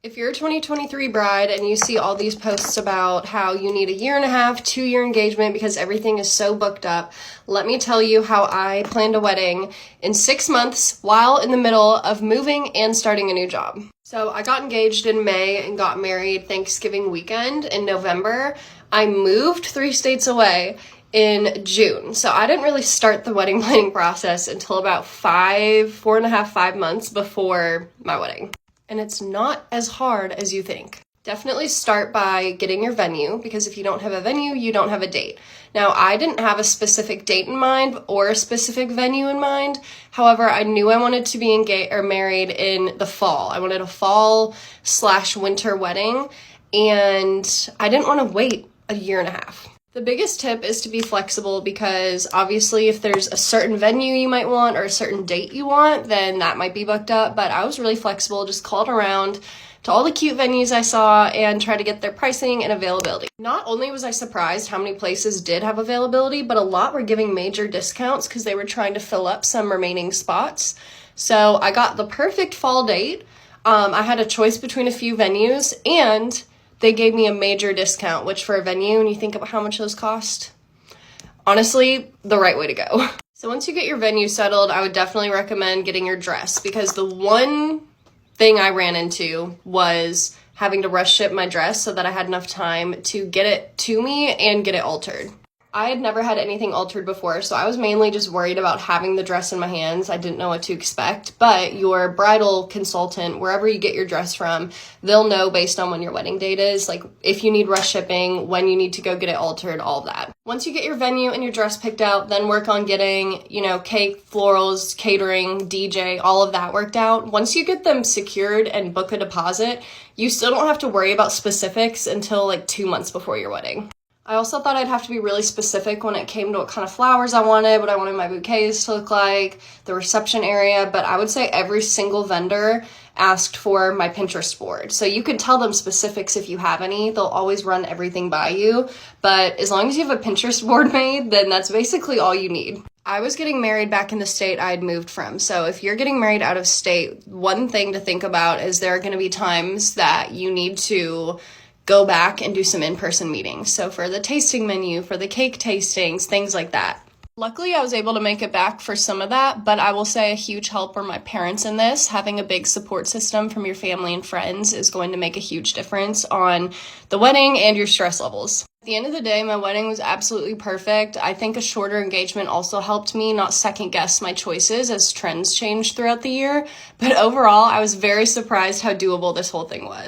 If you're a 2023 bride and you see all these posts about how you need a 1.5 year, 2-year engagement because everything is so booked up, let me tell you how I planned a wedding in 6 months while in the middle of moving and starting a new job. So I got engaged in May and got married Thanksgiving weekend in November. I moved 3 states away in June. So I didn't really start the wedding planning process until about 4.5, 5 months before my wedding. And it's not as hard as you think. Definitely start by getting your venue, because if you don't have a venue, you don't have a date. Now, I didn't have a specific date in mind or a specific venue in mind. However, I knew I wanted to be married in the fall. I wanted a fall/winter wedding, and I didn't want to wait a 1.5 years. The biggest tip is to be flexible, because obviously if there's a certain venue you might want or a certain date you want, then that might be booked up. But I was really flexible, just called around to all the cute venues I saw and tried to get their pricing and availability. Not only was I surprised how many places did have availability, but a lot were giving major discounts because they were trying to fill up some remaining spots. So I got the perfect fall date. I had a choice between a few venues, and they gave me a major discount, which for a venue, and you think about how much those cost, honestly, the right way to go. So once you get your venue settled, I would definitely recommend getting your dress, because the one thing I ran into was having to rush ship my dress so that I had enough time to get it to me and get it altered. I had never had anything altered before, so I was mainly just worried about having the dress in my hands. I didn't know what to expect, but your bridal consultant, wherever you get your dress from, they'll know based on when your wedding date is, like if you need rush shipping, when you need to go get it altered, all of that. Once you get your venue and your dress picked out, then work on getting, cake, florals, catering, DJ, all of that worked out. Once you get them secured and book a deposit, you still don't have to worry about specifics until like 2 months before your wedding. I also thought I'd have to be really specific when it came to what kind of flowers I wanted, what I wanted my bouquets to look like, the reception area, but I would say every single vendor asked for my Pinterest board. So you could tell them specifics if you have any. They'll always run everything by you, but as long as you have a Pinterest board made, then that's basically all you need. I was getting married back in the state I had moved from. So if you're getting married out of state, one thing to think about is there are going to be times that you need to go back and do some in-person meetings. So for the tasting menu, for the cake tastings, things like that. Luckily, I was able to make it back for some of that, but I will say a huge help were my parents in this. Having a big support system from your family and friends is going to make a huge difference on the wedding and your stress levels. At the end of the day, my wedding was absolutely perfect. I think a shorter engagement also helped me not second guess my choices as trends changed throughout the year. But overall, I was very surprised how doable this whole thing was.